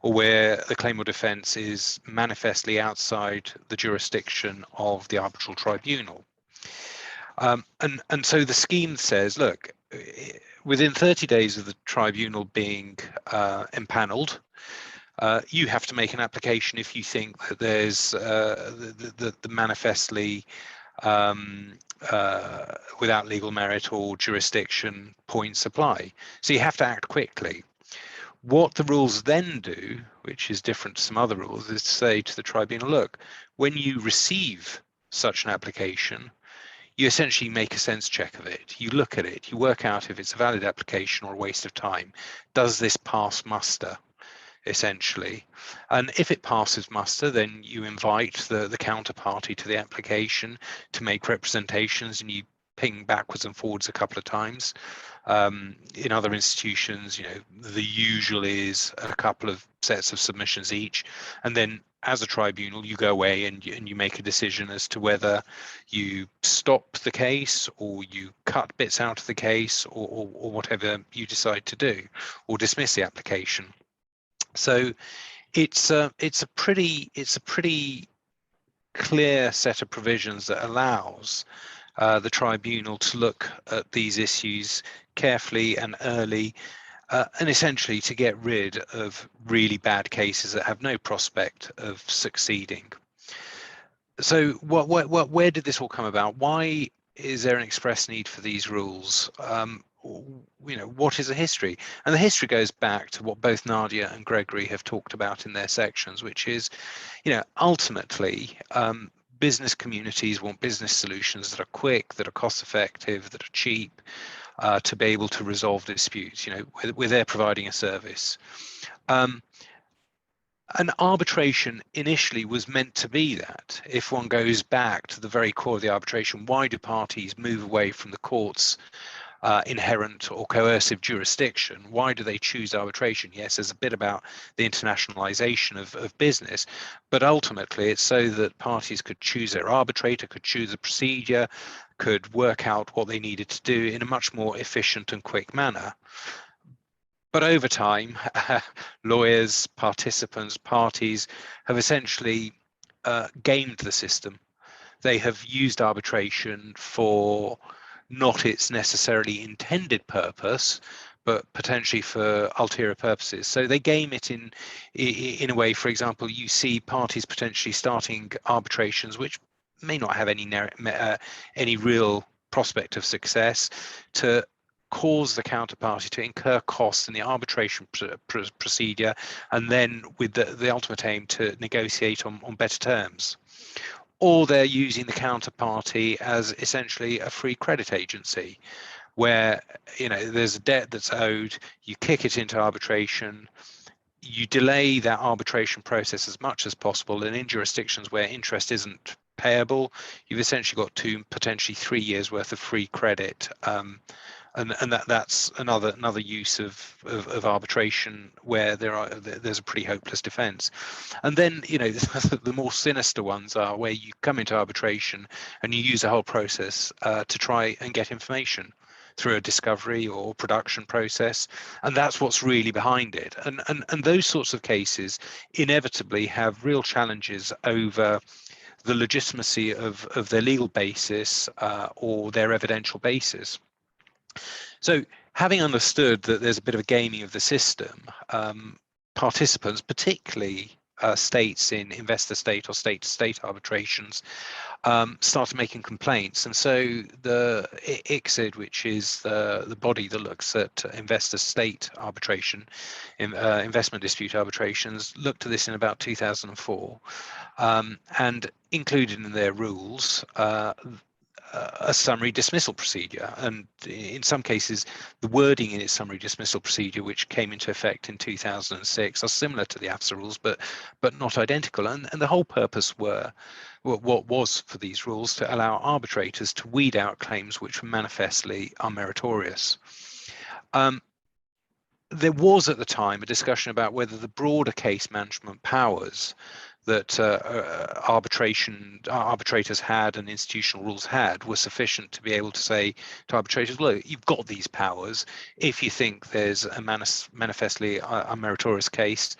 or where the claim or defence is manifestly outside the jurisdiction of the arbitral tribunal. And so the scheme says, look, within 30 days of the tribunal being empanelled, you have to make an application if you think that there's the manifestly without legal merit or jurisdiction points apply. So you have to act quickly. What the rules then do, which is different to some other rules, is to say to the tribunal, look, when you receive such an application, you essentially make a sense check of it. You look at it, you work out if it's a valid application or a waste of time. Does this pass muster, essentially? And if it passes muster, then you invite the counterparty to the application to make representations, and you ping backwards and forwards a couple of times. In other institutions, the usual is a couple of sets of submissions each, and then as a tribunal, you go away and you make a decision as to whether you stop the case or you cut bits out of the case or whatever you decide to do, or dismiss the application. So it's a pretty clear set of provisions that allows the tribunal to look at these issues carefully and early, and essentially to get rid of really bad cases that have no prospect of succeeding. So where did this all come about? Why is there an express need for these rules? What is the history? And the history goes back to what both Nadia and Gregory have talked about in their sections, which is, ultimately, business communities want business solutions that are quick, that are cost effective, that are cheap, to be able to resolve disputes, where they're providing a service. And arbitration initially was meant to be that. If one goes back to the very core of the arbitration, why do parties move away from the court's inherent or coercive jurisdiction? Why do they choose arbitration? Yes, there's a bit about the internationalization of business, but ultimately it's so that parties could choose their arbitrator, could choose a procedure, could work out what they needed to do in a much more efficient and quick manner. But over time, lawyers, participants, parties have essentially gamed the system. They have used arbitration for not its necessarily intended purpose, but potentially for ulterior purposes. So they game it in a way. For example, you see parties potentially starting arbitrations which may not have any real prospect of success, to cause the counterparty to incur costs in the arbitration procedure, and then with the ultimate aim to negotiate on better terms. Or they're using the counterparty as essentially a free credit agency, where there's a debt that's owed, you kick it into arbitration, you delay that arbitration process as much as possible, and in jurisdictions where interest isn't payable, you've essentially got potentially 3 years worth of free credit. And that's another use of arbitration where there's a pretty hopeless defence. And then the more sinister ones are where you come into arbitration and you use the whole process to try and get information through a discovery or production process, and that's what's really behind it. And those sorts of cases inevitably have real challenges over the legitimacy of their legal basis or their evidential basis. So having understood that there's a bit of a gaming of the system, participants, particularly states in investor state or state to state arbitrations, started making complaints. And so the exid, which is the body that looks at investor state arbitration, investment dispute arbitrations, looked at this in about 2004 and included in their rules a summary dismissal procedure, and in some cases the wording in its summary dismissal procedure, which came into effect in 2006, are similar to the AFSA rules but not identical, and the whole purpose was for these rules to allow arbitrators to weed out claims which were manifestly unmeritorious. There was at the time a discussion about whether the broader case management powers that arbitrators had and institutional rules had were sufficient to be able to say to arbitrators, look, you've got these powers. If you think there's a manifestly unmeritorious case,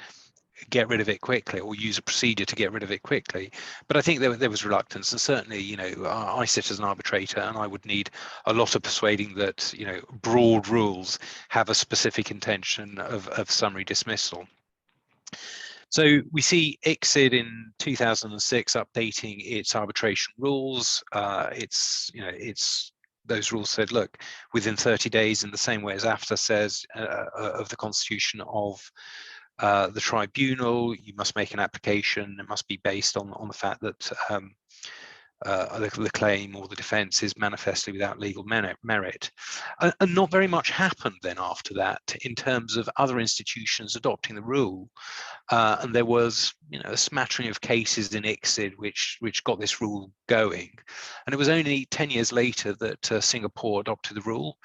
get rid of it quickly, or use a procedure to get rid of it quickly. But I think there was reluctance, and certainly, you know, I sit as an arbitrator, and I would need a lot of persuading that, you know, broad rules have a specific intention of summary dismissal. So we see exid in 2006 updating its arbitration rules. Those rules said, look, within 30 days, in the same way as AFSA says of the constitution of the tribunal, you must make an application. It must be based on the fact that the claim or the defence is manifestly without legal merit. And not very much happened then after that in terms of other institutions adopting the rule. And there was, you know, a smattering of cases in exid which got this rule going. And it was only 10 years later that Singapore adopted the rule.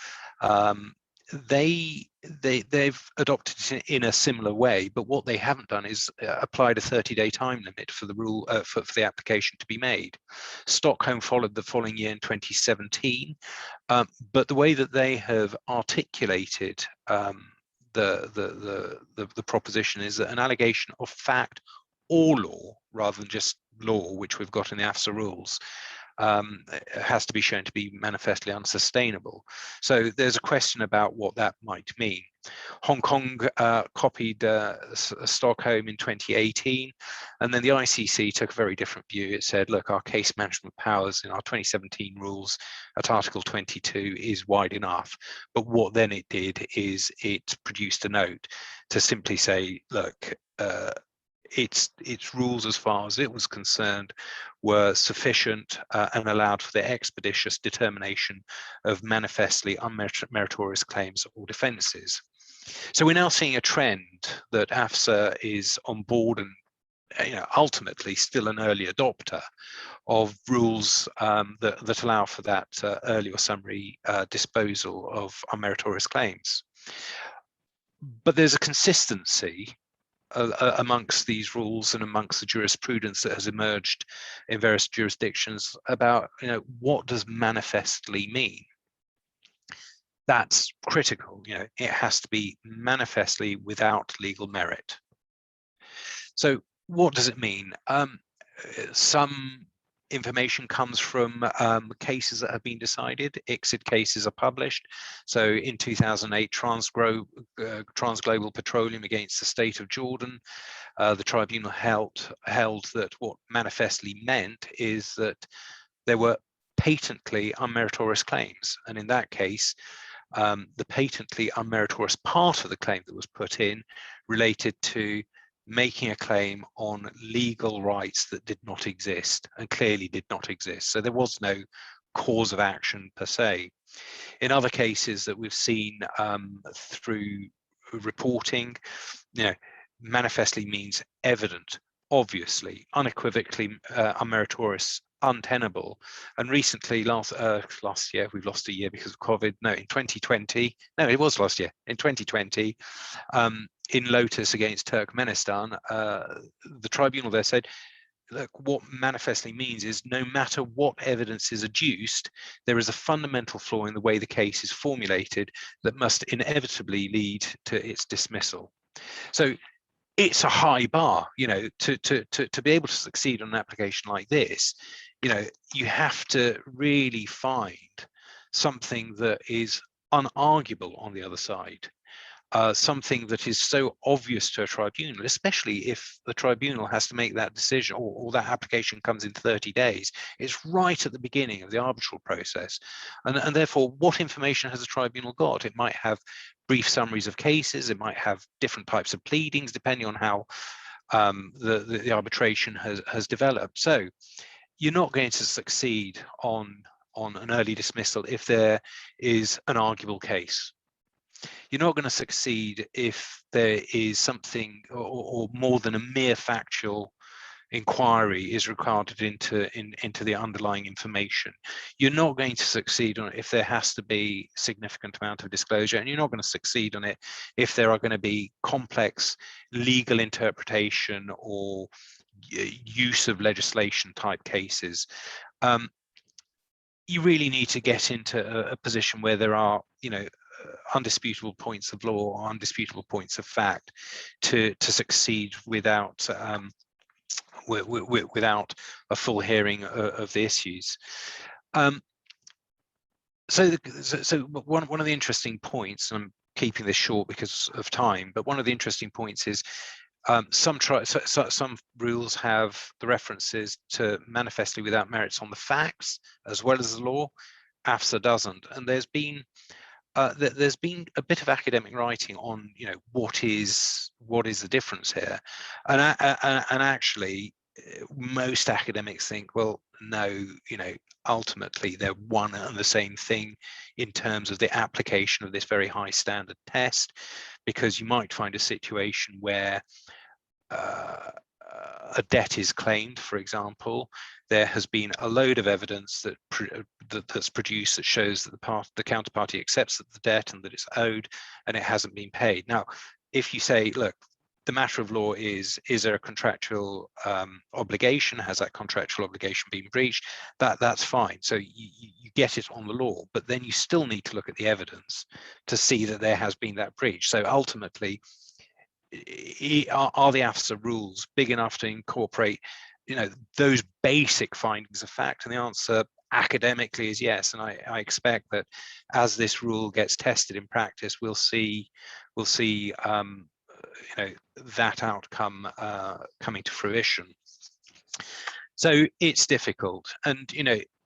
They've adopted it in a similar way, but what they haven't done is applied a 30-day time limit for the rule for the application to be made. Stockholm followed the following year in 2017, but the way that they have articulated the proposition is that an allegation of fact or law, rather than just law, which we've got in the AFSA rules, has to be shown to be manifestly unsustainable. So there's a question about what that might mean. Hong Kong copied Stockholm in 2018, and then the ICC took a very different view. It said, look, our case management powers in our 2017 rules at Article 22 is wide enough. But what then it did is it produced a note to simply say, look, its rules, as far as it was concerned, were sufficient and allowed for the expeditious determination of manifestly unmeritorious claims or defences. So we're now seeing a trend that AFSA is on board and, you know, ultimately still an early adopter of rules that allow for that early or summary disposal of unmeritorious claims. But there's a consistency amongst these rules and amongst the jurisprudence that has emerged in various jurisdictions about, you know, what does manifestly mean? That's critical. You know, it has to be manifestly without legal merit. So what does it mean? Some information comes from cases that have been decided. Exid cases are published. So in 2008, Transglobal Petroleum against the state of Jordan, the tribunal held that what manifestly meant is that there were patently unmeritorious claims. And in that case, the patently unmeritorious part of the claim that was put in related to making a claim on legal rights that did not exist and clearly did not exist. So there was no cause of action per se. In other cases that we've seen through reporting, you know, manifestly means evident, obviously, unequivocally unmeritorious, untenable. And recently, last year, we've lost a year because of COVID. No, in 2020, no, it was last year. In 2020, in Lotus against Turkmenistan, the tribunal there said, look, what manifestly means is no matter what evidence is adduced, there is a fundamental flaw in the way the case is formulated that must inevitably lead to its dismissal. So it's a high bar, you know, to be able to succeed on an application like this. You know, you have to really find something that is unarguable on the other side. Something that is so obvious to a tribunal, especially if the tribunal has to make that decision or that application comes in 30 days. It's right at the beginning of the arbitral process. And therefore, what information has the tribunal got? It might have brief summaries of cases. It might have different types of pleadings, depending on how the arbitration has developed. So you're not going to succeed on an early dismissal if there is an arguable case. You're not going to succeed if there is something or more than a mere factual inquiry is regarded into the underlying information. You're not going to succeed on it if there has to be significant amount of disclosure, and you're not going to succeed on it if there are going to be complex legal interpretation or use of legislation type cases, you really need to get into a position where there are, undisputable points of law or undisputable points of fact to succeed without without a full hearing of the issues. So one of the interesting points, and I'm keeping this short because of time, but one of the interesting points is some rules have the references to manifestly without merits on the facts as well as the law. AFSA doesn't, and there's been a bit of academic writing on what is the difference here, and actually most academics think, well, no, ultimately they're one and the same thing in terms of the application of this very high standard test, because you might find a situation where a debt is claimed, for example. There has been a load of evidence that's produced that shows that the counterparty accepts that the debt and that it's owed, and it hasn't been paid. Now, if you say, look, the matter of law is there a contractual obligation? Has that contractual obligation been breached? That's fine. So you get it on the law, but then you still need to look at the evidence to see that there has been that breach. So ultimately, are the AFSA rules big enough to incorporate those basic findings of fact? And the answer academically is yes, and I expect that as this rule gets tested in practice, we'll see that outcome coming to fruition. So it's difficult, and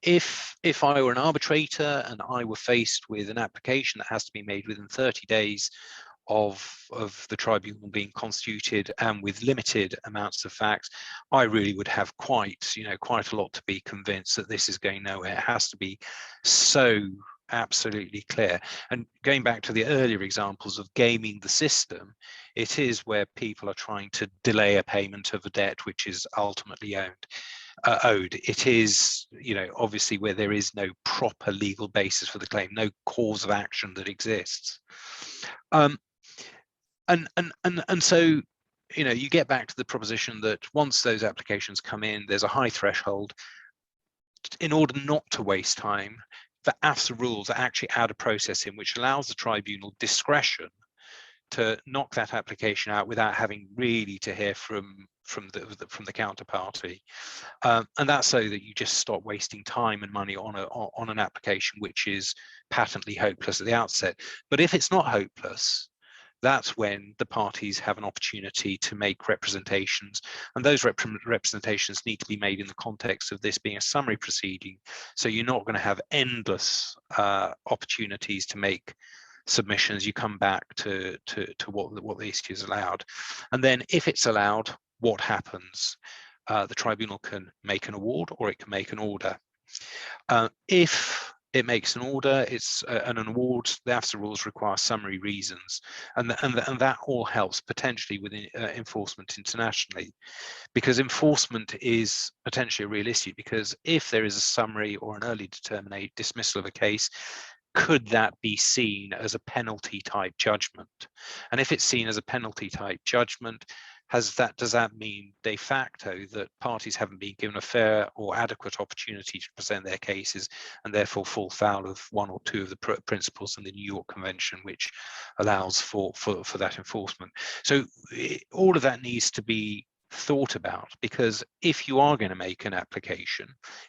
if I were an arbitrator and I were faced with an application that has to be made within 30 days of the tribunal being constituted and with limited amounts of facts, I really would have quite a lot to be convinced that this is going nowhere. It has to be so absolutely clear. And going back to the earlier examples of gaming the system, it is where people are trying to delay a payment of a debt which is ultimately owed. It is, obviously where there is no proper legal basis for the claim, no cause of action that exists. And so, you get back to the proposition that once those applications come in, there's a high threshold. In order not to waste time, the AFSA rules actually add a process in which allows the tribunal discretion to knock that application out without having really to hear from the counterparty, and that's so that you just stop wasting time and money on an application which is patently hopeless at the outset. But if it's not hopeless, that's when the parties have an opportunity to make representations, and those representations need to be made in the context of this being a summary proceeding. So you're not going to have endless opportunities to make submissions. You come back to what the issue is allowed, and then if it's allowed, what happens? The tribunal can make an award or it can make an order. If it makes an order, it's an award. The AFSA rules require summary reasons, and that all helps potentially with enforcement internationally, because enforcement is potentially a real issue. Because if there is a summary or an early dismissal of a case, could that be seen as a penalty type judgment? And if it's seen as a penalty type judgment, does that mean de facto that parties haven't been given a fair or adequate opportunity to present their cases, and therefore fall foul of one or two of the principles in the New York Convention, which allows for that enforcement? So all of that needs to be thought about, because if you are going to make an application,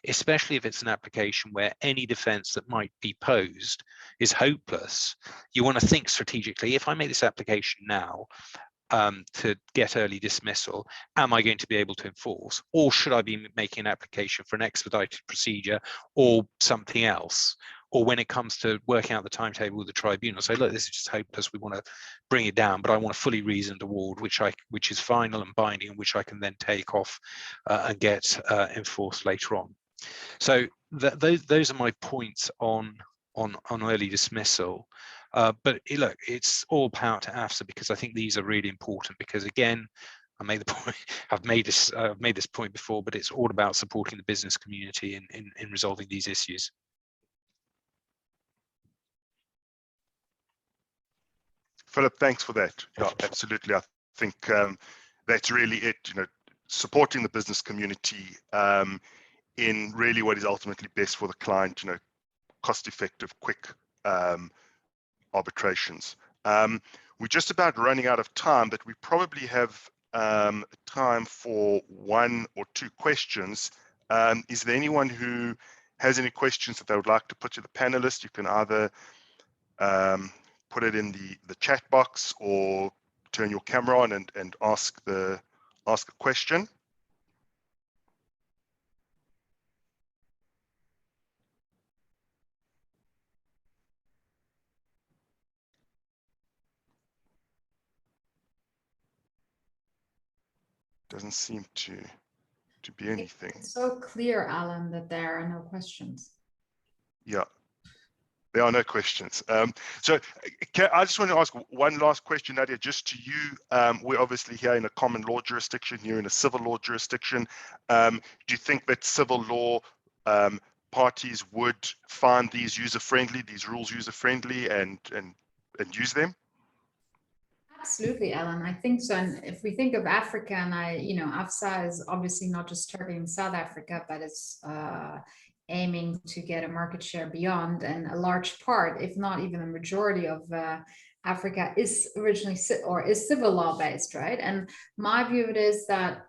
especially if it's an application where any defense that might be posed is hopeless, you want to think strategically. If I make this application now to get early dismissal, am I going to be able to enforce, or should I be making an application for an expedited procedure or something else? Or when it comes to working out the timetable with the tribunal, say, look, this is just hopeless, we want to bring it down, but I want a fully reasoned award which is final and binding, and which I can then take off and get enforced later on. So those are my points on early dismissal. But look, it's all power to AFSA, because I think these are really important, because again, I made the point, I've made this point before, but it's all about supporting the business community in resolving these issues. Philip, thanks for that. Yeah, absolutely. I think that's really it. supporting the business community in really what is ultimately best for the client, cost-effective, quick arbitrations. We're just about running out of time, but we probably have time for 1 or 2 questions. Is there anyone who has any questions that they would like to put to the panelists? You can either put it in the chat box or turn your camera on and ask a question. Doesn't seem to be anything. It's so clear, Alan, that there are no questions. Yeah, there are no questions. So I just want to ask one last question, Nadia, just to you. We're obviously here in a common law jurisdiction, you're in a civil law jurisdiction. Do you think that civil law parties would find these user-friendly, these rules user-friendly and use them? Absolutely, Alan. I think so. And if we think of Africa, and AFSA is obviously not just targeting South Africa, but it's aiming to get a market share beyond. And a large part, if not even a majority of Africa is originally is civil law based, right? And my view of it is that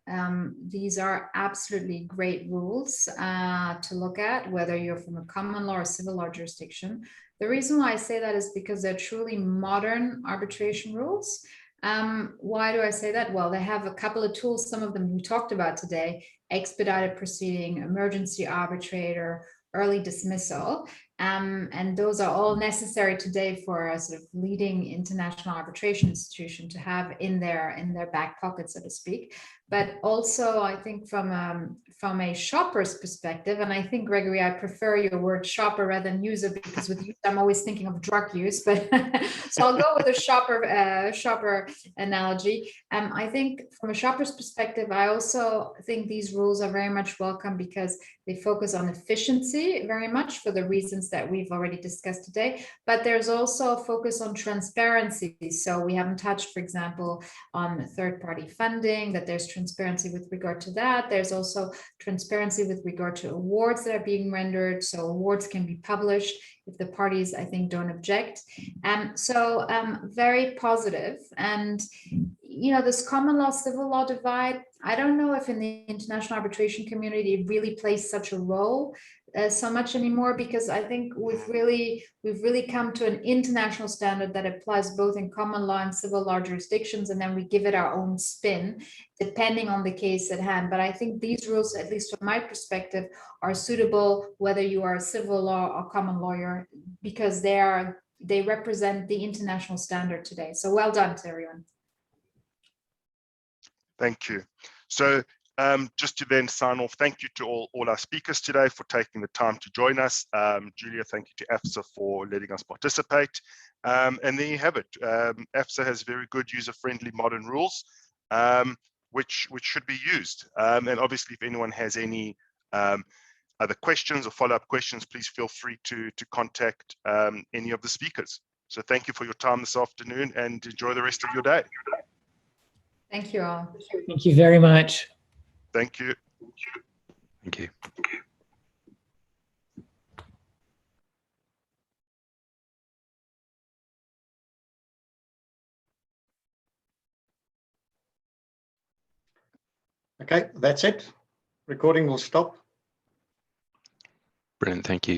these are absolutely great rules to look at, whether you're from a common law or civil law jurisdiction. The reason why I say that is because they're truly modern arbitration rules. Why do I say that? Well, they have a couple of tools, some of them we talked about today: expedited proceeding, emergency arbitrator, early dismissal. And those are all necessary today for a sort of leading international arbitration institution to have in their back pocket, so to speak. But also, I think from a shopper's perspective, and I think, Gregory, I prefer your word shopper rather than user, because with use, I'm always thinking of drug use. But so I'll go with a shopper analogy. I think from a shopper's perspective, I also think these rules are very much welcome because they focus on efficiency very much for the reasons that we've already discussed today. But there's also a focus on transparency. So we haven't touched, for example, on third-party funding, that there's transparency with regard to that. There's also transparency with regard to awards that are being rendered. So awards can be published if the parties, I think, don't object. So very positive. And, this common law, civil law divide, I don't know if in the international arbitration community it really plays such a role so much anymore, because I think we've really come to an international standard that applies both in common law and civil law jurisdictions, and then we give it our own spin depending on the case at hand. But I think these rules, at least from my perspective, are suitable whether you are a civil law or common lawyer, because they represent the international standard today. So well done to everyone. Thank you. So just to then sign off, thank you to all our speakers today for taking the time to join us. Julia, thank you to AFSA for letting us participate. And there you have it. AFSA has very good user-friendly modern rules, which should be used. And obviously, if anyone has any other questions or follow-up questions, please feel free to contact any of the speakers. So thank you for your time this afternoon, and enjoy the rest of your day. Thank you all. Thank you very much. Thank you. Thank you. Okay, that's it. Recording will stop. Brilliant. Thank you.